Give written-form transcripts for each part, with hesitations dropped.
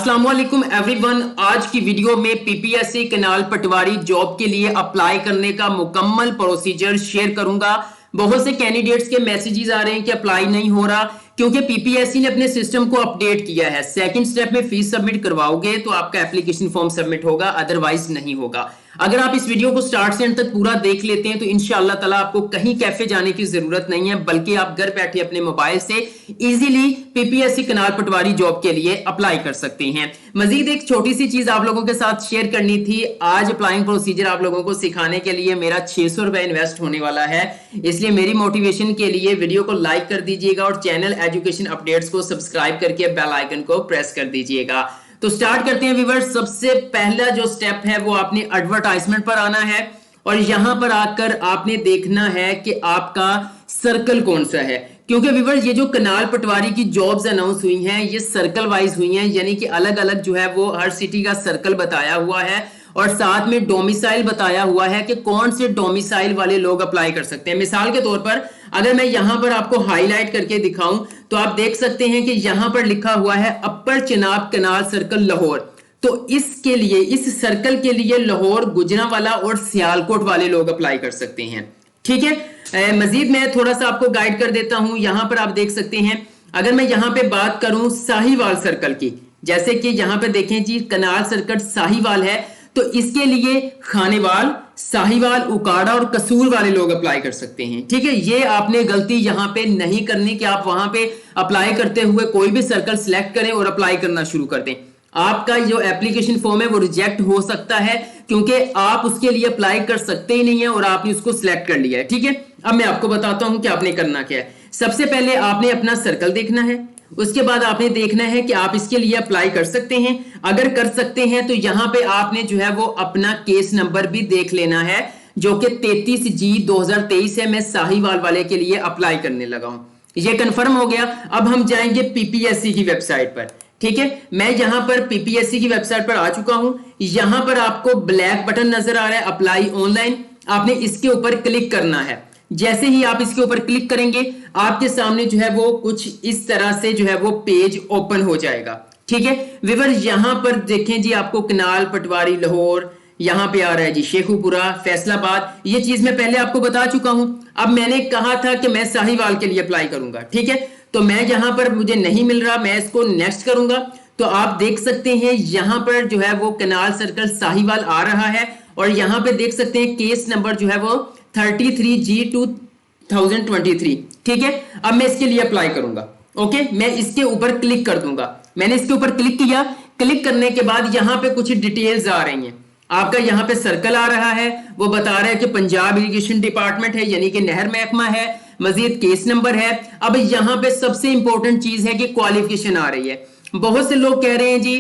अस्सलाम वालेकुम एवरीवन। आज की वीडियो में पीपीएससी कैनाल पटवारी जॉब के लिए अप्लाई करने का मुकम्मल प्रोसीजर शेयर करूंगा। बहुत से कैंडिडेट्स के मैसेजेस आ रहे हैं कि अप्लाई नहीं हो रहा क्योंकि पीपीएससी ने अपने सिस्टम को अपडेट किया है। सेकंड स्टेप में फीस सबमिट करवाओगे तो आपका एप्लीकेशन फॉर्म सबमिट होगा, अदरवाइज नहीं होगा। अगर आप इस वीडियो को स्टार्ट से एंड तक पूरा देख लेते हैं तो इंशाअल्लाह ताला आपको कहीं कैफे जाने की जरूरत नहीं है, बल्कि आप घर बैठे अपने मोबाइल से इजीली पीपीएससी कैनाल पटवारी जॉब के लिए अप्लाई कर सकते हैं। मजीद एक छोटी सी चीज आप लोगों के साथ शेयर करनी थी। आज अप्लाइंग प्रोसीजर आप लोगों को सिखाने के लिए मेरा 600 रुपए इन्वेस्ट होने वाला है, इसलिए मेरी मोटिवेशन के लिए वीडियो को लाइक कर दीजिएगा और चैनल एजुकेशन अपडेट्स को सब्सक्राइब करके बेल आइकन को प्रेस कर दीजिएगा। तो स्टार्ट करते हैं व्यूअर्स। सबसे पहला जो स्टेप है वो आपने एडवर्टाइजमेंट पर आना है और यहां पर आकर आपने देखना है कि आपका सर्कल कौन सा है, क्योंकि व्यूअर्स ये जो कैनाल पटवारी की जॉब्स अनाउंस हुई हैं ये सर्कल वाइज हुई हैं, यानी कि अलग अलग जो है वो हर सिटी का सर्कल बताया हुआ है और साथ में डोमिसाइल बताया हुआ है कि कौन से डोमिसाइल वाले लोग अप्लाई कर सकते हैं। मिसाल के तौर पर अगर मैं यहां पर आपको हाईलाइट करके दिखाऊं तो आप देख सकते हैं कि यहां पर लिखा हुआ है अपर चिनाब कैनाल सर्कल लाहौर। तो इसके लिए, इस सर्कल के लिए लाहौर, गुजरांवाला और सियालकोट वाले लोग अप्लाई कर सकते हैं। ठीक है, मजीद मैं थोड़ा सा आपको गाइड कर देता हूं। यहां पर आप देख सकते हैं, अगर मैं यहां पे बात करूं साहिवाल सर्कल की, जैसे कि यहां पे देखें जी कैनाल सर्कल साहिवाल है, तो इसके लिए खानेवाल, साहिवाल, उकाड़ा और कसूर वाले लोग अप्लाई कर सकते हैं। ठीक है, ये आपने गलती यहां पे नहीं करनी कि आप वहां पे अप्लाई करते हुए कोई भी सर्कल सिलेक्ट करें और अप्लाई करना शुरू कर दें। आपका जो एप्लीकेशन फॉर्म है वो रिजेक्ट हो सकता है क्योंकि आप उसके लिए अप्लाई कर सकते ही नहीं है और आपने उसको सिलेक्ट कर लिया है। ठीक है, अब मैं आपको बताता हूं कि आपने करना क्या है। सबसे पहले आपने अपना सर्कल देखना है, उसके बाद आपने देखना है कि आप इसके लिए अप्लाई कर सकते हैं। अगर कर सकते हैं तो यहां पे आपने जो है वो अपना केस नंबर भी देख लेना है, जो कि 33G 2023 है। मैं साहिवाल वाले के लिए अप्लाई करने लगा हूं, ये कंफर्म हो गया। अब हम जाएंगे पीपीएससी की वेबसाइट पर। ठीक है, मैं यहां पर पीपीएससी की वेबसाइट पर आ चुका हूं। यहां पर आपको ब्लैक बटन नजर आ रहा है अप्लाई ऑनलाइन, आपने इसके ऊपर क्लिक करना है। जैसे ही आप इसके ऊपर क्लिक करेंगे आपके सामने जो है वो कुछ इस तरह से जो है वो पेज ओपन हो जाएगा। ठीक है व्यूअर्स, यहां पर देखें जी, आपको कैनाल पटवारी लाहौर यहां पे आ रहा है जी, शेखुपुरा, फैसलाबाद, ये चीज मैं पहले आपको बता चुका हूं। अब मैंने कहा था कि मैं साहिवाल के लिए अप्लाई करूंगा। ठीक है, तो मैं यहां पर मुझे नहीं मिल रहा, मैं इसको नेक्स्ट करूंगा। तो आप देख सकते हैं यहां पर जो है वो कैनाल सर्कल साहिवाल आ रहा है और यहां पे देख सकते हैं केस नंबर जो है वो 33G 2023। ठीक है, अब मैं इसके लिए अप्लाई करूंगा। ओके, मैं इसके ऊपर क्लिक कर दूंगा। मैंने इसके ऊपर क्लिक किया, क्लिक करने के बाद यहां पे कुछ डिटेल्स आ रही हैं। आपका यहां पे सर्कल आ रहा है, वो बता रहा है कि पंजाब इरिगेशन डिपार्टमेंट है, यानी कि नहर महकमा है। मजीद केस नंबर है। अब यहां पे सबसे इंपॉर्टेंट चीज है कि क्वालिफिकेशन आ रही है। बहुत से लोग कह रहे हैं जी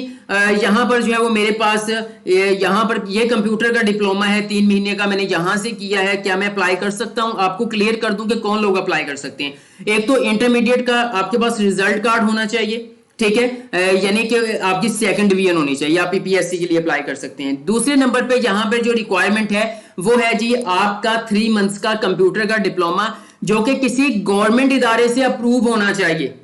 यहां पर जो है वो मेरे पास यहां पर ये कंप्यूटर का डिप्लोमा है 3 महीने का, मैंने यहां से किया है, क्या मैं अप्लाई कर सकता हूं? आपको क्लियर कर दूं कि कौन लोग अप्लाई कर सकते हैं। एक तो इंटरमीडिएट का आपके पास रिजल्ट कार्ड होना चाहिए। ठीक है, यानी कि आपकी सेकंड डिवीजन होनी चाहिए, आप पीपीएससी के लिए अप्लाई कर सकते हैं। दूसरे नंबर पे यहां पर जो रिक्वायरमेंट है वो है जी आपका 3 मंथ्स का कंप्यूटर का डिप्लोमा, जो कि किसी गवर्नमेंट इदारे से अप्रूव होना चाहिए।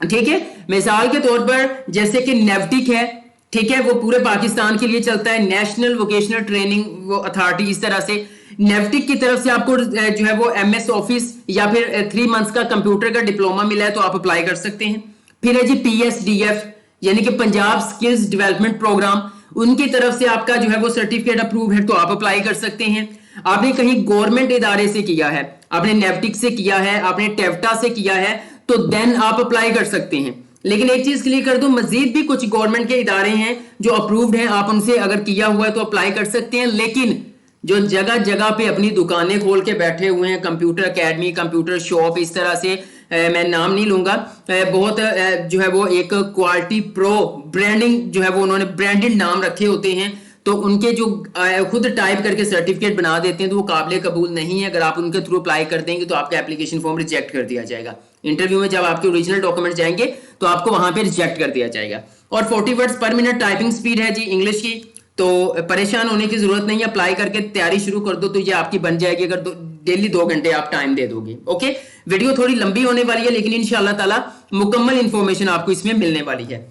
ठीक है, मिसाल के तौर पर जैसे कि नेवटिक है, ठीक है, वो पूरे पाकिस्तान के लिए चलता है, नेशनल वोकेशनल ट्रेनिंग वो अथॉरिटी, इस तरह से नेवटिक की तरफ से आपको जो है वो एमएस ऑफिस या फिर 3 मंथ्स का कंप्यूटर का डिप्लोमा मिला है तो आप अप्लाई कर सकते हैं। फिर है जी पीएसडीएफ, यानी कि पंजाब स्किल्स डेवलपमेंट प्रोग्राम, उनकी तरफ से आपका जो है वो सर्टिफिकेट अप्रूव है तो आप अप्लाई कर सकते हैं। आपने कहीं गवर्नमेंट इदारे से किया है, आपने नेवटिक से किया है, आपने टेवटा से किया है, तो देन आप अप्लाई कर सकते हैं। लेकिन एक चीज क्लियर कर दूं, मजीद भी कुछ गवर्नमेंट के इदारे हैं जो अप्रूव्ड हैं, आप उनसे अगर किया हुआ है तो अप्लाई कर सकते हैं। लेकिन जो जगह जगह पे अपनी दुकानें खोल के बैठे हुए हैं, कंप्यूटर एकेडमी, कंप्यूटर शॉप, इस तरह से मैं नाम नहीं लूंगा, बहुत जो है वो एक क्वालिटी प्रो ब्रांडिंग जो है वो उन्होंने ब्रांडेड नाम रखे होते हैं, तो उनके जो खुद टाइप करके सर्टिफिकेट बना देते हैं तो वो काबिल कबूल नहीं है। अगर आप उनके थ्रू अप्लाई कर देंगे तो आपका एप्लीकेशन फॉर्म रिजेक्ट कर दिया जाएगा। इंटरव्यू में जब आपके ओरिजिनल डॉक्यूमेंट जाएंगे तो आपको वहां पे रिजेक्ट कर दिया जाएगा। और 40 वर्ड्स पर मिनट टाइपिंग स्पीड है जी इंग्लिश की, तो परेशान होने की जरूरत नहीं है। अप्लाई करके तैयारी शुरू कर दो तो ये आपकी बन जाएगी, अगर डेली 2 घंटे आप टाइम दे दोगे। ओके, वीडियो थोड़ी लंबी होने वाली है लेकिन इंशाल्लाह ताला मुकम्मल इंफॉर्मेशन आपको इसमें मिलने वाली है।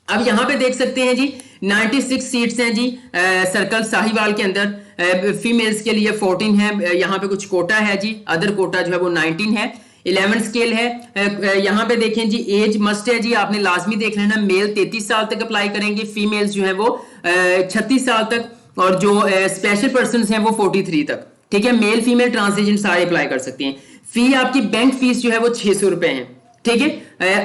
अब यहाँ पे देख सकते हैं जी 96 सीट्स हैं जी सर्कल साहिवाल के अंदर। फीमेल्स के लिए 14 है, यहाँ पे कुछ कोटा है जी, अदर कोटा जो है वो 19 है। 11 स्केल है। यहाँ पे देखें जी एज मस्ट है जी, आपने लाजमी देख लेना। मेल 33 साल तक अप्लाई करेंगे, फीमेल्स जो है वो 36 साल तक, और जो स्पेशल पर्सन हैं वो 43 तक। ठीक है, मेल फीमेल ट्रांसजेंडर सारे अप्लाई कर सकते हैं। फी आपकी बैंक फीस जो है वो 600 रुपए है। ठीक है,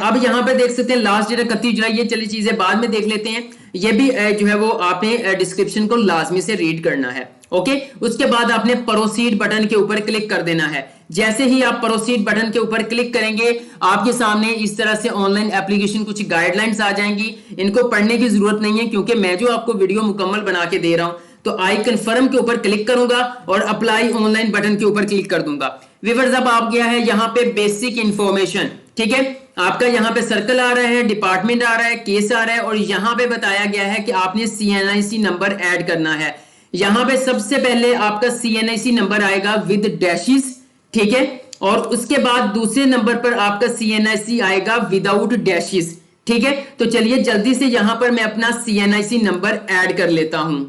अब यहाँ पे देख सकते हैं लास्ट डेट 31 जुलाई। ये चली चीजें बाद में देख लेते हैं, ये भी जो है वो आपने डिस्क्रिप्शन को लाजमी से रीड करना है। ओके, उसके बाद आपने प्रोसीड बटन के ऊपर क्लिक कर देना है। जैसे ही आप प्रोसीड बटन के ऊपर क्लिक करेंगे, आपके सामने इस तरह से ऑनलाइन एप्लीकेशन कुछ गाइडलाइंस आ जाएंगी। इनको पढ़ने की जरूरत नहीं है, क्योंकि मैं जो आपको वीडियो मुकम्मल बना के दे रहा हूं, तो आई कन्फर्म के ऊपर क्लिक करूंगा और अप्लाई ऑनलाइन बटन के ऊपर क्लिक कर दूंगा। व्यूअर्स, अब आप गया है यहाँ पे बेसिक इंफॉर्मेशन। ठीक है, आपका यहाँ पे सर्कल आ रहा है, डिपार्टमेंट आ रहा है, केस आ रहा है, और यहाँ पे बताया गया है कि आपने CNIC नंबर ऐड करना है। यहाँ पे सबसे पहले आपका CNIC नंबर आएगा विद डैशेस। ठीक है, और उसके बाद दूसरे नंबर पर आपका CNIC आएगा विदाउट डैशेस। ठीक है, तो चलिए जल्दी से यहाँ पर मैं अपना CNIC नंबर ऐड कर लेता हूं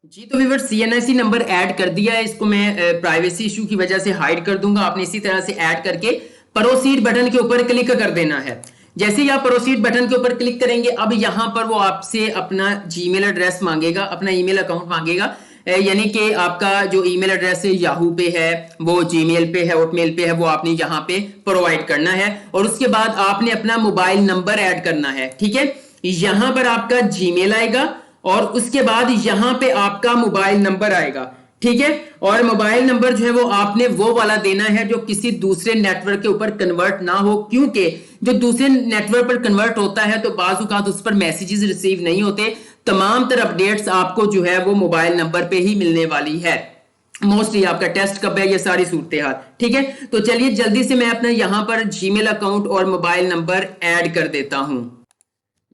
जी। तो व्यूअर्स, CNIC नंबर ऐड कर दिया है, इसको मैं प्राइवेसी इशू की वजह से हाइड कर दूंगा। आपने इसी तरह से ऐड करके प्रोसीड बटन के ऊपर क्लिक कर देना है। जैसे ही आप प्रोसीड बटन के ऊपर क्लिक करेंगे, अब यहां पर वो आपसे अपना जीमेल एड्रेस मांगेगा, अपना ईमेल अकाउंट मांगेगा। यानी कि आपका जो ईमेल एड्रेस है याहू पे है, वो जीमेल पे है, हॉटमेल पे है, वो आपने यहाँ पे प्रोवाइड करना है। और उसके बाद आपने अपना मोबाइल नंबर ऐड करना है। ठीक है, यहां पर आपका जीमेल आएगा और उसके बाद यहां पे आपका मोबाइल नंबर आएगा। ठीक है, और मोबाइल नंबर जो है वो आपने वो वाला देना है जो किसी दूसरे नेटवर्क के ऊपर कन्वर्ट ना हो, क्योंकि जो दूसरे नेटवर्क पर कन्वर्ट होता है तो बाज़-औक़ात उस पर मैसेजेस रिसीव नहीं होते। तमाम तरह अपडेट्स आपको जो है वो मोबाइल नंबर पे ही मिलने वाली है। मोस्टली आपका टेस्ट कब है, ये सारी सूरत हाल। ठीक है, तो चलिए जल्दी से मैं अपना यहाँ पर जीमेल अकाउंट और मोबाइल नंबर ऐड कर देता हूं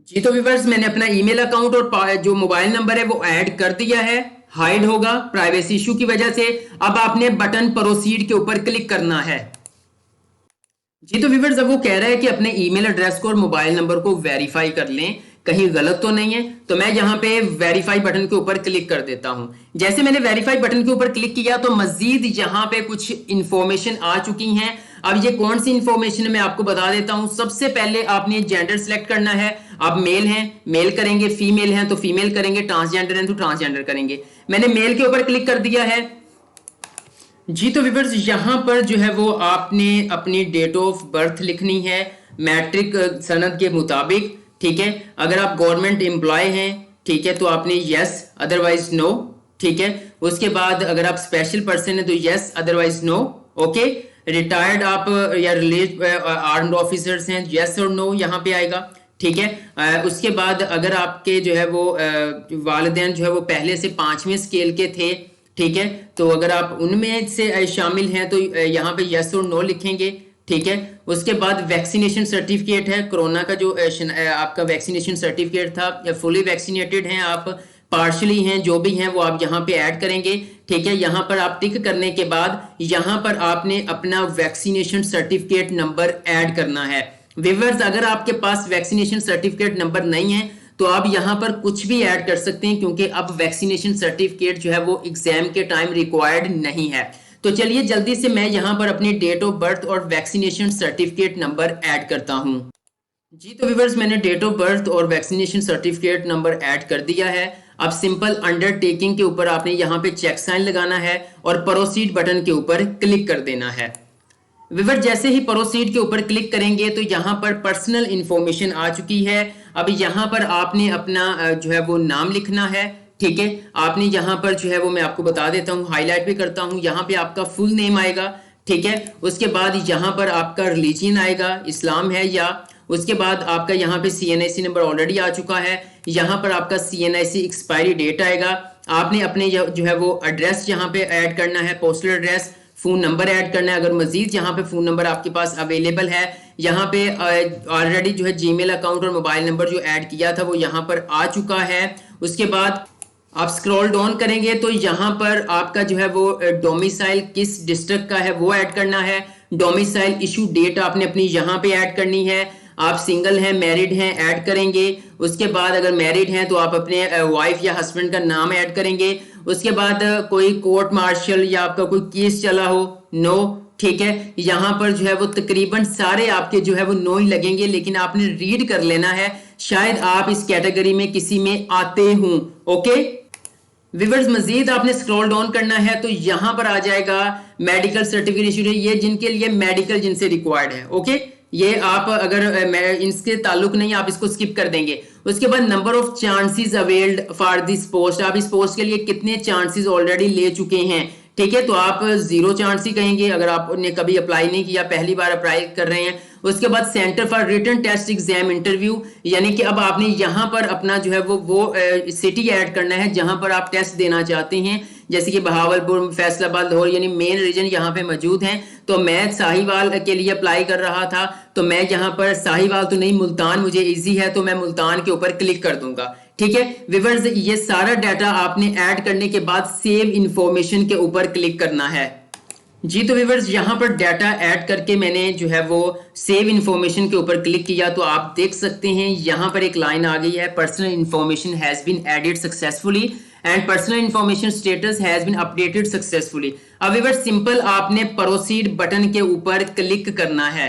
जी। तो व्यूअर्स, मैंने अपना ईमेल अकाउंट और जो मोबाइल नंबर है वो ऐड कर दिया है। हाइड होगा प्राइवेसी इशू की वजह से। अब आपने बटन प्रोसीड के ऊपर क्लिक करना है जी। तो व्यूअर्स, अब वो कह रहा है कि अपने ईमेल एड्रेस को और मोबाइल नंबर को वेरीफाई कर लें, कहीं गलत तो नहीं है। तो मैं यहाँ पे वेरीफाई बटन के ऊपर क्लिक कर देता हूं। जैसे मैंने वेरीफाई बटन के ऊपर क्लिक किया तो मजीद यहाँ पे कुछ इंफॉर्मेशन आ चुकी हैं। अब ये कौन सी इंफॉर्मेशन है मैं आपको बता देता हूं। सबसे पहले आपने जेंडर सेलेक्ट करना है। आप मेल हैं, मेल करेंगे, फीमेल हैं तो फीमेल करेंगे, ट्रांसजेंडर हैं तो ट्रांसजेंडर करेंगे। मैंने मेल के ऊपर क्लिक कर दिया है जी। तो व्यूअर्स, यहां पर जो है वो आपने अपनी डेट ऑफ बर्थ लिखनी है मैट्रिक सनद के मुताबिक। ठीक है, अगर आप गवर्नमेंट एम्प्लॉय हैं, ठीक है, तो आपने यस अदरवाइज नो। ठीक है, उसके बाद अगर आप स्पेशल पर्सन है तो yes otherwise no. Okay, retired आप या रिलीज आर्म्ड ऑफिसर्स हैं, यस और नो यहाँ पे आएगा। ठीक है, उसके बाद अगर आपके जो है वो वालिदैन जो है वो पहले से 5वें स्केल के थे, ठीक है, तो अगर आप उनमें से शामिल हैं तो यहाँ पे यस और नो लिखेंगे। ठीक है, उसके बाद वैक्सीनेशन सर्टिफिकेट है, कोरोना का जो आपका वैक्सीनेशन सर्टिफिकेट था, या फुली वैक्सीनेटेड हैं आप, पार्शली हैं, जो भी हैं वो आप यहाँ पे ऐड करेंगे। ठीक है, यहाँ पर आप टिक करने के बाद यहाँ पर आपने अपना वैक्सीनेशन सर्टिफिकेट नंबर ऐड करना है। व्यूअर्स, अगर आपके पास वैक्सीनेशन सर्टिफिकेट नंबर नहीं है तो आप यहाँ पर कुछ भी ऐड कर सकते हैं, क्योंकि अब वैक्सीनेशन सर्टिफिकेट जो है वो एग्जाम के टाइम रिक्वायर्ड नहीं है। तो चलिए जल्दी से मैं यहाँ पर अपनी डेट ऑफ बर्थ और वैक्सीनेशन सर्टिफिकेट नंबर ऐड करता हूँ जी। तो व्यूअर्स, मैंने डेट ऑफ बर्थ और वैक्सीनेशन सर्टिफिकेट नंबर ऐड कर दिया है। अब सिंपल अंडरटेकिंग के ऊपर आपने यहाँ पे चेक साइन लगाना है और प्रोसीड बटन के ऊपर क्लिक कर देना है। व्यूअर्स, जैसे ही प्रोसीड के ऊपर क्लिक करेंगे तो यहाँ पर पर्सनल इंफॉर्मेशन आ चुकी है। अब यहाँ पर आपने अपना जो है वो नाम लिखना है। ठीक है, आपने यहाँ पर जो है वो मैं आपको बता देता हूँ, हाईलाइट भी करता हूँ। यहाँ पे आपका फुल नेम आएगा। ठीक है, उसके बाद यहाँ पर आपका रिलीजन आएगा, इस्लाम है या। उसके बाद आपका यहाँ पे CNIC नंबर ऑलरेडी आ चुका है। यहाँ पर आपका CNIC एक्सपायरी डेट आएगा। आपने अपने जो है वो एड्रेस यहाँ पे ऐड करना है, postal address, phone number add करना है। अगर मजीद यहाँ पे फोन नंबर आपके पास अवेलेबल है, यहाँ पे ऑलरेडी जो है जीमेल अकाउंट और मोबाइल नंबर जो ऐड किया था वो यहाँ पर आ चुका है। उसके बाद आप स्क्रॉल डाउन करेंगे तो यहाँ पर आपका जो है वो डोमिसाइल किस डिस्ट्रिक्ट का है वो ऐड करना है। डोमिसाइल इशू डेट आपने अपनी यहाँ पे ऐड करनी है। आप सिंगल हैं, मैरिड हैं, ऐड करेंगे। उसके बाद अगर मैरिड हैं तो आप अपने वाइफ या हस्बैंड का नाम ऐड करेंगे। उसके बाद कोई कोर्ट मार्शल या आपका कोई केस चला हो, नो, ठीक है। यहाँ पर जो है वो तकरीबन सारे आपके जो है वो नो ही लगेंगे, लेकिन आपने रीड कर लेना है, शायद आप इस कैटेगरी में किसी में आते हों। ओके व्यूअर्स, मजीद आपने स्क्रॉल डाउन करना है तो यहां पर आ जाएगा मेडिकल सर्टिफिकेट, ये जिनके लिए मेडिकल जिनसे रिक्वायर्ड है। ओके, ये आप अगर इनके ताल्लुक नहीं, आप इसको स्किप कर देंगे। उसके बाद number of chances availed for this post, आप इस पोस्ट के लिए कितने चांसेस ऑलरेडी ले चुके हैं, ठीक है। तो आप 0 चांस ही कहेंगे अगर आपने कभी अप्लाई नहीं किया, पहली बार अप्लाई कर रहे हैं। उसके बाद centre for written test exam interview, यानी कि अब आपने यहां पर अपना जो है वो सिटी ऐड करना है जहां पर आप टेस्ट देना चाहते हैं, जैसे कि बहावलपुर, फैसलाबाद, लाहौर, यानी मेन रीजन यहाँ पे मौजूद हैं। तो मैं साहिवाल के लिए अप्लाई कर रहा था, तो मैं यहाँ पर साहिवाल तो नहीं, मुल्तान मुझे इजी है, तो मैं मुल्तान के ऊपर क्लिक कर दूंगा। ठीक है व्यूअर्स, ये सारा डाटा आपने ऐड करने के बाद सेव इंफॉर्मेशन के ऊपर क्लिक करना है। जी तो व्यूअर्स, यहाँ पर डाटा ऐड करके मैंने जो है वो सेव इन्फॉर्मेशन के ऊपर क्लिक किया, तो आप देख सकते हैं यहाँ पर एक लाइन आ गई है, personal information has been added successfully and personal information status has been updated successfully. अब व्यूअर्स सिंपल आपने प्रोसीड बटन के ऊपर क्लिक करना है।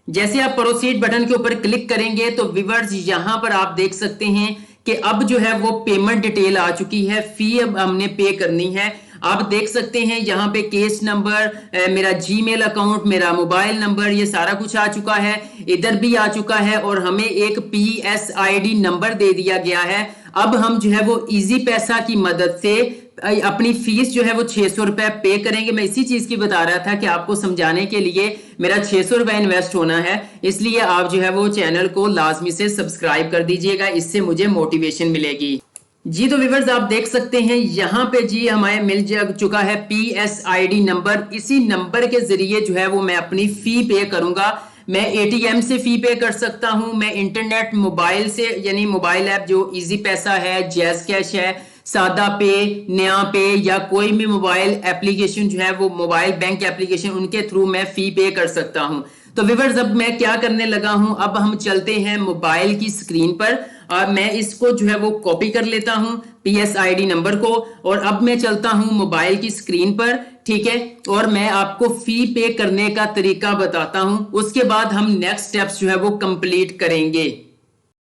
जैसे आप प्रोसीड बटन के ऊपर क्लिक करेंगे तो व्यूअर्स यहाँ पर आप देख सकते हैं कि अब जो है वो पेमेंट डिटेल आ चुकी है, फी अब हमने पे करनी है। आप देख सकते हैं यहाँ पे केस नंबर, मेरा जीमेल अकाउंट, मेरा मोबाइल नंबर, ये सारा कुछ आ चुका है, इधर भी आ चुका है, और हमें एक PSID नंबर दे दिया गया है। अब हम जो है वो इजी पैसा की मदद से अपनी फीस जो है वो 600 रुपए पे करेंगे। मैं इसी चीज की बता रहा था कि आपको समझाने के लिए मेरा 600 रुपए इन्वेस्ट होना है, इसलिए आप जो है वो चैनल को लाजमी से सब्सक्राइब कर दीजिएगा, इससे मुझे मोटिवेशन मिलेगी। जी तो व्यूअर्स, आप देख सकते हैं यहाँ पे जी हमें मिल चुका है PSID नंबर। इसी नंबर के जरिए जो है वो मैं अपनी फी पे करूंगा। मैं ATM से फी पे कर सकता हूं, मैं इंटरनेट मोबाइल से, यानी मोबाइल ऐप जो इजी पैसा है, जैज कैश है, सादा पे, नया पे, या कोई भी मोबाइल एप्लीकेशन जो है वो मोबाइल बैंक एप्लीकेशन, उनके थ्रू मैं फी पे कर सकता हूं। तो व्यूअर्स, अब मैं क्या करने लगा हूं, अब हम चलते हैं मोबाइल की स्क्रीन पर और मैं इसको जो है वो कॉपी कर लेता हूं PSID नंबर को, और अब मैं चलता हूं मोबाइल की स्क्रीन पर, ठीक है, और मैं आपको फी पे करने का तरीका बताता हूं। उसके बाद हम नेक्स्ट स्टेप्स जो है वो कंप्लीट करेंगे।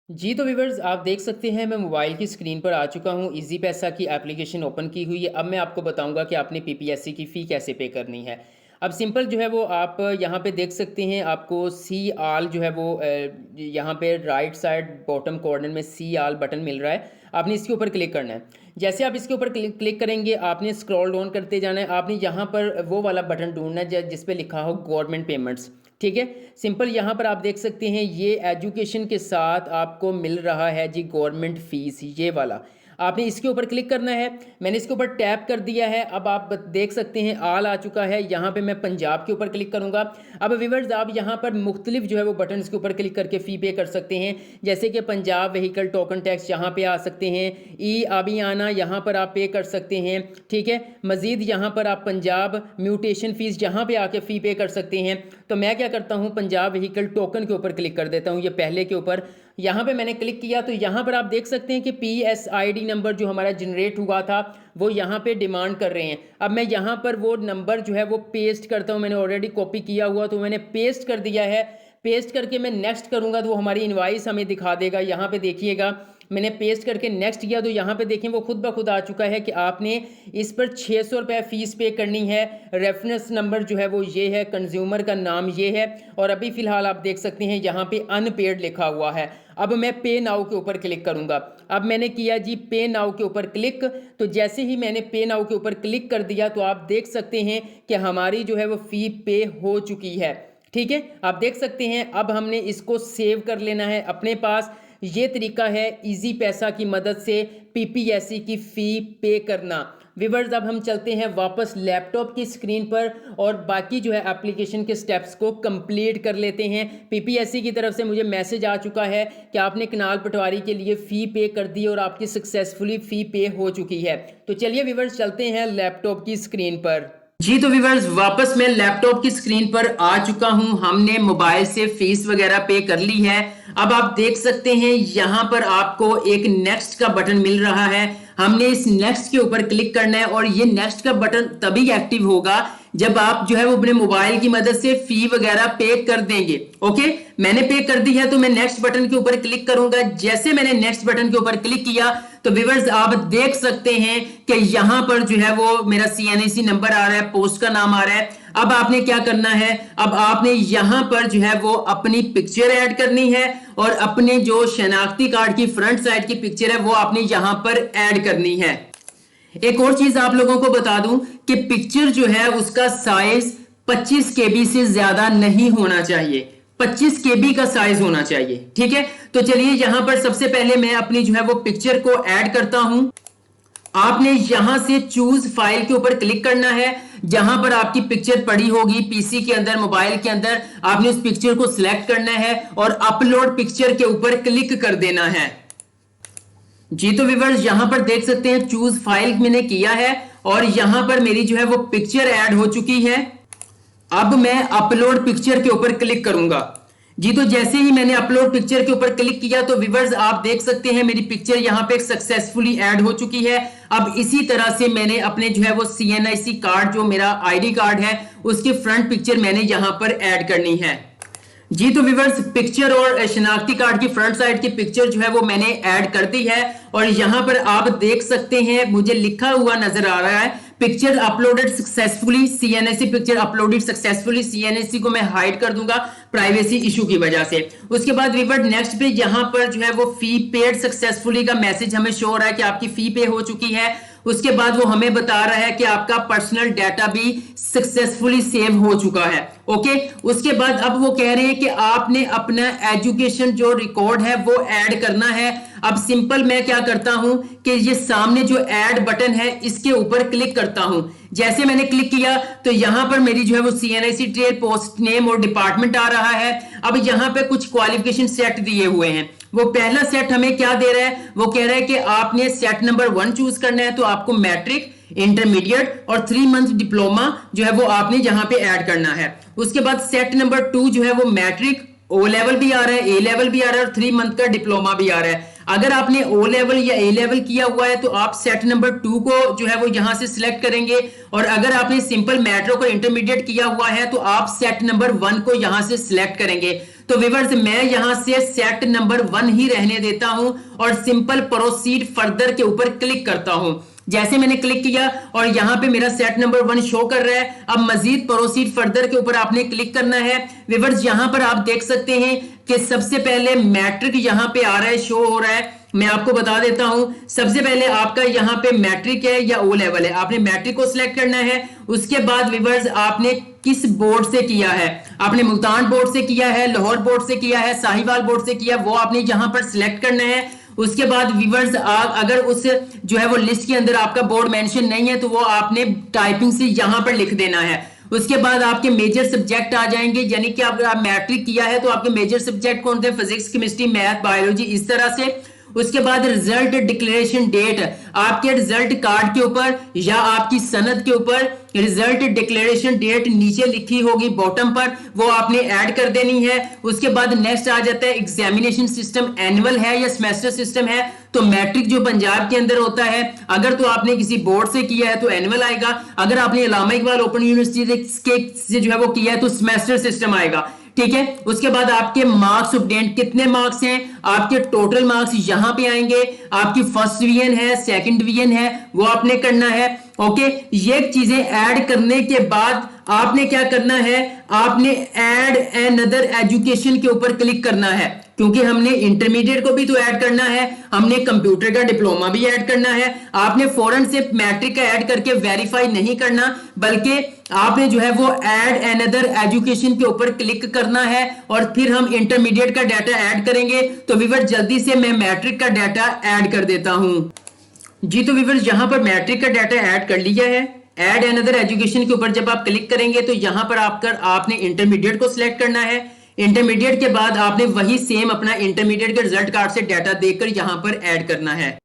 जी तो व्यूअर्स, आप देख सकते हैं मैं मोबाइल की स्क्रीन पर आ चुका हूं, इजी पैसा की एप्लीकेशन ओपन की हुई है। अब मैं आपको बताऊंगा कि आपने PPSC की फ़ी कैसे पे करनी है। अब सिंपल जो है वो आप यहाँ पे देख सकते हैं, आपको सी आल जो है वो यहाँ पे राइट साइड बॉटम कॉर्नर में सी आल बटन मिल रहा है, आपने इसके ऊपर क्लिक करना है। जैसे आप इसके ऊपर क्लिक करेंगे, आपने स्क्रॉल डाउन करते जाना है, आपने यहाँ पर वो वाला बटन ढूंढना है जिस पे लिखा हो गवर्नमेंट पेमेंट्स, ठीक है। सिंपल यहाँ पर आप देख सकते हैं ये एजुकेशन के साथ आपको मिल रहा है जी गवर्नमेंट फीस, ये वाला आपने इसके ऊपर क्लिक करना है। मैंने इसके ऊपर टैप कर दिया है। अब आप देख सकते हैं आल आ चुका है, यहाँ पे मैं पंजाब के ऊपर क्लिक करूँगा। अब व्यूअर्स, आप यहाँ पर मुख्तलिफ जो है वो बटन के ऊपर क्लिक करके फ़ी पे कर सकते हैं, जैसे कि पंजाब व्हीकल टोकन टैक्स यहाँ पे आ सकते हैं, ई आबियाना यहाँ पर आप पे कर सकते हैं, ठीक है। मज़ीद यहाँ पर आप पंजाब म्यूटेशन फ़ीस यहाँ पर आके फ़ी पे कर सकते हैं। तो मैं क्या करता हूँ, पंजाब व्हीकल टोकन के ऊपर क्लिक कर देता हूँ, ये पहले के ऊपर। यहाँ पे मैंने क्लिक किया तो यहाँ पर आप देख सकते हैं कि PSID नंबर जो हमारा जनरेट हुआ था वो यहाँ पे डिमांड कर रहे हैं। अब मैं यहाँ पर वो नंबर जो है वो पेस्ट करता हूँ, मैंने ऑलरेडी कॉपी किया हुआ तो मैंने पेस्ट कर दिया है। पेस्ट करके मैं नेक्स्ट करूँगा तो वो हमारी इनवाइस हमें दिखा देगा। यहाँ पे देखिएगा, मैंने पेस्ट करके नेक्स्ट किया तो यहाँ पे देखें वो खुद ब खुद आ चुका है कि आपने इस पर 600 रुपये फ़ीस पे करनी है। रेफरेंस नंबर जो है वो ये है, कंज्यूमर का नाम ये है, और अभी फ़िलहाल आप देख सकते हैं यहाँ पे अनपेड लिखा हुआ है। अब मैं पे नाउ के ऊपर क्लिक करूँगा। अब मैंने किया जी पे नाउ के ऊपर क्लिक, तो जैसे ही मैंने पे नाउ के ऊपर क्लिक कर दिया तो आप देख सकते हैं कि हमारी जो है वो फ़ी पे हो चुकी है, ठीक है। आप देख सकते हैं अब हमने इसको सेव कर लेना है अपने पास। ये तरीका है इजी पैसा की मदद से PPSC की फ़ी पे करना। व्यूअर्स, अब हम चलते हैं वापस लैपटॉप की स्क्रीन पर और बाकी जो है एप्लीकेशन के स्टेप्स को कंप्लीट कर लेते हैं। PPSC की तरफ से मुझे मैसेज आ चुका है कि आपने कनाल पटवारी के लिए फ़ी पे कर दी और आपकी सक्सेसफुली फ़ी पे हो चुकी है। तो चलिए व्यूअर्स, चलते हैं लैपटॉप की स्क्रीन पर। जी तो व्यूअर्स वापस मैं लैपटॉप की स्क्रीन पर आ चुका हूं। हमने मोबाइल से फीस वगैरह पे कर ली है। अब आप देख सकते हैं यहां पर आपको एक नेक्स्ट का बटन मिल रहा है। हमने इस नेक्स्ट के ऊपर क्लिक करना है और ये नेक्स्ट का बटन तभी एक्टिव होगा जब आप जो है वो अपने मोबाइल की मदद से फी वगैरह पे कर देंगे। ओके, मैंने पे कर दी है तो मैं नेक्स्ट बटन के ऊपर क्लिक करूंगा। जैसे मैंने नेक्स्ट बटन के ऊपर क्लिक किया तो व्यूअर्स आप देख सकते हैं कि यहां पर जो है वो मेरा CNIC नंबर आ रहा है, पोस्ट का नाम आ रहा है। अब आपने क्या करना है, अब आपने यहां पर जो है वो अपनी पिक्चर ऐड करनी है और अपने जो शनाख्ती कार्ड की फ्रंट साइड की पिक्चर है वो आपने यहां पर ऐड करनी है। एक और चीज आप लोगों को बता दूं कि पिक्चर जो है उसका साइज 25 KB से ज्यादा नहीं होना चाहिए, 25 KB का साइज होना चाहिए। ठीक है, तो चलिए यहां पर सबसे पहले मैं अपनी जो है वो पिक्चर को ऐड करता हूं। आपने यहां से चूज फाइल के ऊपर क्लिक करना है। जहां पर आपकी पिक्चर पड़ी होगी पीसी के अंदर, मोबाइल के अंदर, आपने उस पिक्चर को सिलेक्ट करना है और अपलोड पिक्चर के ऊपर क्लिक कर देना है। जी तो व्यूअर्स यहां पर देख सकते हैं चूज फाइल मैंने किया है और यहां पर मेरी जो है वो पिक्चर ऐड हो चुकी है। अब मैं अपलोड पिक्चर के ऊपर क्लिक करूंगा। जी तो जैसे ही मैंने अपलोड पिक्चर के ऊपर क्लिक किया तो व्यूअर्स आप देख सकते हैं मेरी पिक्चर यहां पे सक्सेसफुली ऐड हो चुकी है। अब इसी तरह से मैंने अपने जो है वो CNIC कार्ड, जो मेरा ID कार्ड है, उसकी फ्रंट पिक्चर मैंने यहां पर ऐड करनी है। जी तो व्यूअर्स पिक्चर और शनाख्ती कार्ड की फ्रंट साइड की पिक्चर जो है वो मैंने ऐड कर दी है और यहां पर आप देख सकते हैं मुझे लिखा हुआ नजर आ रहा है picture uploaded successfully, CNIC picture uploaded successfully. CNIC को मैं हाइड कर दूंगा प्राइवेसी इशू की वजह से। उसके बाद व्यूअर नेक्स्ट पे यहां पर जो है वो फी पेड सक्सेसफुली का मैसेज हमें शो हो रहा है कि आपकी फी पे हो चुकी है। उसके बाद वो हमें बता रहा है कि आपका पर्सनल डाटा भी सक्सेसफुली सेव हो चुका है। ओके, उसके बाद अब वो कह रहे हैं कि आपने अपना एजुकेशन जो रिकॉर्ड है वो ऐड करना है। अब सिंपल मैं क्या करता हूं कि ये सामने जो ऐड बटन है इसके ऊपर क्लिक करता हूं। जैसे मैंने क्लिक किया तो यहां पर मेरी जो है वो CNIC ट्रेल, पोस्ट नेम और डिपार्टमेंट आ रहा है। अब यहां पे कुछ क्वालिफिकेशन सेट दिए हुए हैं। वो पहला सेट हमें क्या दे रहा है, वो कह रहा है कि आपने सेट नंबर 1 चूज करना है, तो आपको मैट्रिक, इंटरमीडिएट और 3 मंथ डिप्लोमा जो है वो आपने यहां पे ऐड करना है। उसके बाद सेट नंबर 2 जो है वो मैट्रिक, O लेवल भी आ रहा है, A लेवल भी आ रहा है और 3 मंथ का डिप्लोमा भी आ रहा है। अगर आपने O लेवल या A लेवल किया हुआ है तो आप सेट नंबर 2 को जो है वो यहां से सिलेक्ट करेंगे और अगर आपने सिंपल मैट्रिक और इंटरमीडिएट किया हुआ है तो आप सेट नंबर 1 को यहां से सिलेक्ट करेंगे। तो व्यूअर्स मैं यहां से सेट नंबर 1 ही रहने देता हूं और सिंपल प्रोसीड फर्दर के ऊपर क्लिक करता हूं। जैसे मैंने क्लिक किया और यहां पे मेरा सेट नंबर 1 शो कर रहा है। अब मजीद प्रोसीड फर्दर के ऊपर आपने क्लिक करना है। व्यूअर्स यहां पर आप देख सकते हैं कि सबसे पहले मैट्रिक यहां पे आ रहा है, शो हो रहा है। मैं आपको बता देता हूं, सबसे पहले आपका यहां पे मैट्रिक है या O लेवल है, आपने मैट्रिक को सिलेक्ट करना है। उसके बाद व्यूअर्स आपने किस बोर्ड से किया है, आपने मुल्तान बोर्ड से किया है, लाहौर बोर्ड से किया है, साहिवाल बोर्ड से किया, वो आपने यहां पर सिलेक्ट करना है। उसके बाद व्यूअर्स अगर उस जो है वो लिस्ट के अंदर आपका बोर्ड मेंशन नहीं है तो वो आपने टाइपिंग से यहां पर लिख देना है। उसके बाद आपके मेजर सब्जेक्ट आ जाएंगे, यानी कि अगर आप मैट्रिक किया है तो आपके मेजर सब्जेक्ट कौन थे, फिजिक्स, केमिस्ट्री, मैथ, बायोलॉजी, इस तरह से। उसके बाद रिजल्ट डिक्लेरेशन डेट, आपके रिजल्ट कार्ड के ऊपर या आपकी सनद के ऊपर रिजल्ट डिक्लेरेशन डेट नीचे लिखी होगी बॉटम पर, वो आपने ऐड कर देनी है। उसके बाद नेक्स्ट आ जाता है एग्जामिनेशन सिस्टम, एनुअल है या सेमेस्टर सिस्टम है। तो मैट्रिक जो पंजाब के अंदर होता है, अगर तो आपने किसी बोर्ड से किया है तो एनुअल आएगा, अगर आपने अल्लामा इकबाल ओपन यूनिवर्सिटी से जो है वो किया है तो सेमेस्टर सिस्टम आएगा। ठीक है, उसके बाद आपके मार्क्स ऑब्टेन्ड, कितने मार्क्स हैं, आपके टोटल मार्क्स यहां पे आएंगे। आपकी फर्स्ट डिवीजन है, सेकंड डिवीजन है, वो आपने करना है। ओके, ये चीजें ऐड करने के बाद आपने क्या करना है, आपने ऐड अनदर एजुकेशन के ऊपर क्लिक करना है, क्योंकि हमने इंटरमीडिएट को भी तो ऐड करना है, हमने कंप्यूटर का डिप्लोमा भी ऐड करना है। आपने फौरन से मैट्रिक का ऐड करके वेरीफाई नहीं करना, बल्कि आपने जो है वो ऐड अनदर एजुकेशन के ऊपर क्लिक करना है और फिर हम इंटरमीडिएट का डाटा ऐड करेंगे। तो व्यूअर जल्दी से मैं मैट्रिक का डाटा ऐड कर देता हूं। जी तो व्यूअर्स यहां पर मैट्रिक का डाटा ऐड कर लिया है। ऐड अनदर एजुकेशन के ऊपर जब आप क्लिक करेंगे तो यहां पर आपने इंटरमीडिएट को सिलेक्ट करना है। इंटरमीडिएट के बाद आपने वही सेम अपना इंटरमीडिएट के रिजल्ट कार्ड से डाटा देकर यहां पर ऐड करना है।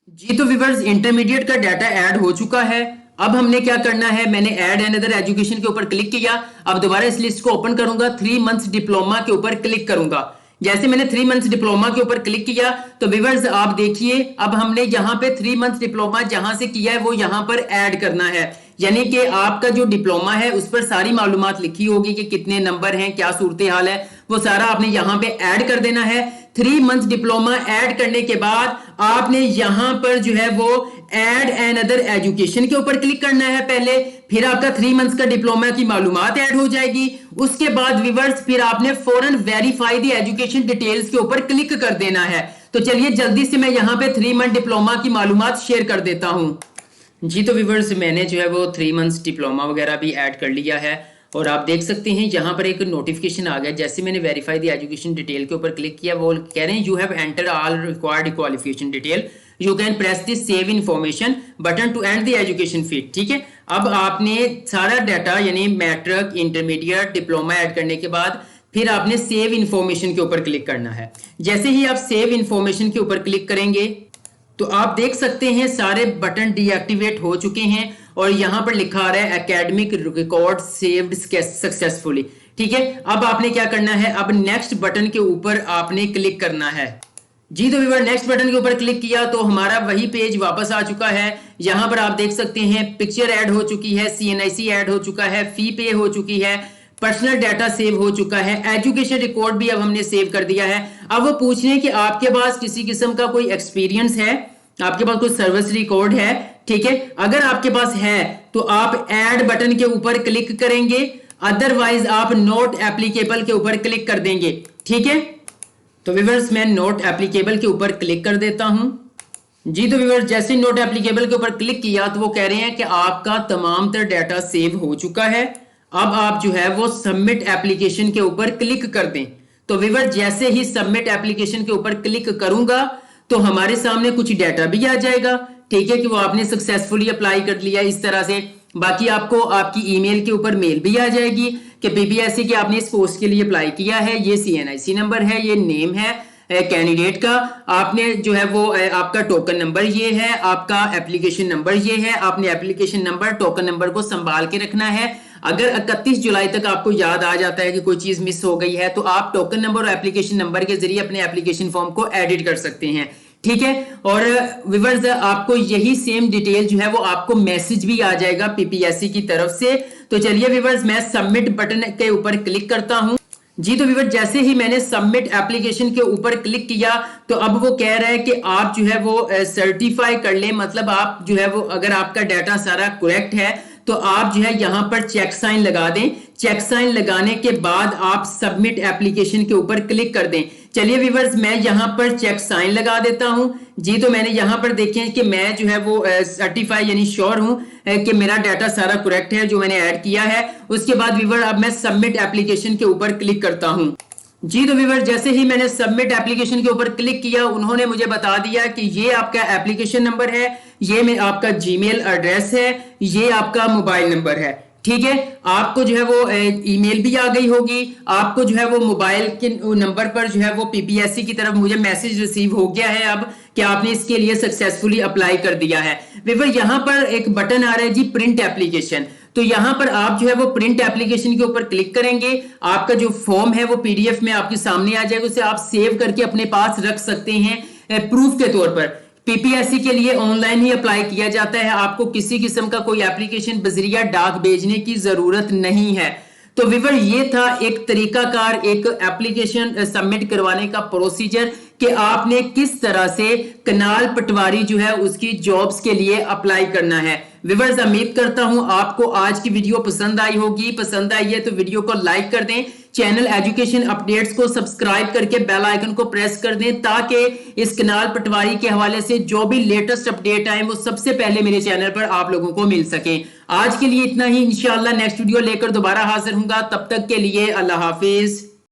जी तो व्यूअर्स इंटरमीडिएट का डाटा ऐड हो चुका है। अब हमने क्या करना है, मैंने ऐड अनदर एजुकेशन के ऊपर क्लिक किया। अब दोबारा इस लिस्ट को ओपन करूंगा, 3 मंथ्स डिप्लोमा के ऊपर क्लिक करूंगा। जैसे मैंने 3 मंथ्स डिप्लोमा के ऊपर क्लिक किया तो व्यूअर्स आप देखिए, अब हमने यहाँ पे 3 मंथ्स डिप्लोमा जहां से किया है वो यहाँ पर ऐड करना है। यानी कि आपका जो डिप्लोमा है उस पर सारी मालूमात लिखी होगी कि कितने नंबर हैं, क्या सूरत हाल है, वो सारा आपने यहाँ पे ऐड कर देना है। 3 मंथ्स डिप्लोमा ऐड करने के बाद आपने यहां पर जो है वो ऐड अनदर एजुकेशन के ऊपर क्लिक करना है पहले, फिर आपका 3 मंथ्स का डिप्लोमा की मालूमात ऐड हो जाएगी। उसके बाद व्यूअर्स फिर आपने फौरन वेरीफाई द एजुकेशन डिटेल्स के ऊपर क्लिक कर देना है। तो चलिए जल्दी से मैं यहां पे 3 मंथ डिप्लोमा की मालूमात शेयर कर देता हूं जी। तो व्यूअर्स मैंने जो है वो 3 मंथ्स डिप्लोमा वगैरह भी ऐड कर लिया है और आप देख सकते हैं यहाँ पर एक नोटिफिकेशन आ गया। जैसे मैंने वेरीफाई द एजुकेशन डिटेल के ऊपर क्लिक किया, वो कह रहे हैं you have enter all required qualification detail, you can press the save information button to end the education feed. ठीक है, अब आपने सारा डाटा यानी मैट्रिक, इंटरमीडिएट, डिप्लोमा ऐड करने के बाद फिर आपने सेव इन्फॉर्मेशन के ऊपर क्लिक करना है। जैसे ही आप सेव इन्फॉर्मेशन के ऊपर क्लिक करेंगे तो आप देख सकते हैं सारे बटन डीएक्टिवेट हो चुके हैं और यहां पर लिखा आ रहा है एकेडमिक रिकॉर्ड सेव्ड सक्सेसफुली। ठीक है, अब आपने क्या करना है, अब नेक्स्ट बटन के ऊपर आपने क्लिक करना है जी। तो व्यूअर नेक्स्ट बटन के ऊपर क्लिक किया तो हमारा वही पेज वापस आ चुका है। यहां पर आप देख सकते हैं पिक्चर ऐड हो चुकी है, CNIC ऐड हो चुका है, फी पे हो चुकी है, पर्सनल डाटा सेव हो चुका है, एजुकेशन रिकॉर्ड भी अब हमने सेव कर दिया है। अब वो पूछ रहे हैं कि आपके पास किसी किस्म का कोई एक्सपीरियंस है, आपके पास कोई सर्विस रिकॉर्ड है। ठीक है, अगर आपके पास है तो आप ऐड बटन के ऊपर क्लिक करेंगे, अदरवाइज आप नॉट एप्लीकेबल के ऊपर क्लिक कर देंगे। ठीक है, तो व्यूअर्स मैं नॉट एप्लीकेबल के ऊपर क्लिक कर देता हूं जी। तो व्यूअर्स जैसे नॉट एप्लीकेबल के ऊपर क्लिक किया तो वो कह रहे हैं कि आपका तमाम तर डाटा सेव हो चुका है, अब आप जो है वो सबमिट एप्लीकेशन के ऊपर क्लिक कर दें। तो व्यूअर्स जैसे ही सबमिट एप्लीकेशन के ऊपर क्लिक करूंगा तो हमारे सामने कुछ डाटा भी आ जाएगा। ठीक है, कि वो आपने सक्सेसफुली अप्लाई कर लिया इस तरह से। बाकी आपको आपकी ईमेल के ऊपर मेल भी आ जाएगी कि PPSC के आपने इस पोस्ट के लिए अप्लाई किया है, ये CNIC नंबर है, ये नेम है कैंडिडेट का, आपने जो है वो आपका टोकन नंबर ये है, आपका एप्लीकेशन नंबर ये है, आपने एप्लीकेशन नंबर टोकन नंबर को संभाल के रखना है। अगर 31 जुलाई तक आपको याद आ जाता है कि कोई चीज मिस हो गई है तो आप टोकन नंबर और एप्लीकेशन नंबर के जरिए अपने एप्लीकेशन फॉर्म को एडिट कर सकते हैं। ठीक है, और व्यूअर्स आपको यही सेम डिटेल जो है वो आपको मैसेज भी आ जाएगा PPSC की तरफ से। तो चलिए व्यूअर्स मैं सबमिट बटन के ऊपर क्लिक करता हूं जी। तो व्यूअर्स जैसे ही मैंने सबमिट एप्लीकेशन के ऊपर क्लिक किया तो अब वो कह रहा है कि आप जो है वो सर्टिफाई कर लें, मतलब आप जो है वो अगर आपका डाटा सारा करेक्ट है तो आप जो है यहां पर चेक साइन लगा दें। चेक साइन लगाने के बाद आप सबमिट एप्लीकेशन के ऊपर क्लिक कर दें। चलिए व्यूअर्स मैं यहां पर चेक साइन लगा देता हूं जी। तो मैंने यहां पर देखें कि मैं जो है वो सर्टिफाई यानी श्योर हूं कि मेरा डाटा सारा करेक्ट है जो मैंने ऐड किया है। उसके बाद व्यूअर अब मैं सबमिट एप्लीकेशन के ऊपर क्लिक करता हूं जी। तो व्यूअर जैसे ही मैंने सबमिट एप्लीकेशन के ऊपर क्लिक किया उन्होंने मुझे बता दिया कि ये आपका एप्लीकेशन नंबर है, ये में आपका जीमेल एड्रेस है, ये आपका मोबाइल नंबर है। ठीक है, आपको जो है वो ईमेल भी आ गई होगी, आपको जो है वो मोबाइल के नंबर पर जो है वो PPSC की तरफ मुझे मैसेज रिसीव हो गया है अब कि आपने इसके लिए सक्सेसफुली अप्लाई कर दिया है। व्यूअर यहाँ पर एक बटन आ रहा है जी प्रिंट एप्लीकेशन, तो यहां पर आप जो है वो प्रिंट एप्लीकेशन के ऊपर क्लिक करेंगे। आपका जो फॉर्म है वो PDF में आपके सामने आ जाएगा, उसे आप सेव करके अपने पास रख सकते हैं प्रूफ के तौर पर। PPSC के लिए ऑनलाइन ही अप्लाई किया जाता है, आपको किसी किस्म का कोई एप्लीकेशन बजरिया डाक भेजने की जरूरत नहीं है। तो व्यूअर ये था एक तरीकाकार, एक एप्लीकेशन सबमिट करवाने का प्रोसीजर कि आपने किस तरह से कनाल पटवारी जो है उसकी जॉब्स के लिए अप्लाई करना है। व्यूअर्स उम्मीद करता हूं आपको आज की वीडियो पसंद आई होगी। पसंद आई है तो वीडियो को लाइक कर दें, चैनल एजुकेशन अपडेट्स को सब्सक्राइब करके बेल आइकन को प्रेस कर दें ताकि इस कनाल पटवारी के हवाले से जो भी लेटेस्ट अपडेट आए वो सबसे पहले मेरे चैनल पर आप लोगों को मिल सके। आज के लिए इतना ही, इंशाल्लाह नेक्स्ट वीडियो लेकर दोबारा हाजिर हूंगा। तब तक के लिए अल्लाह हाफिज।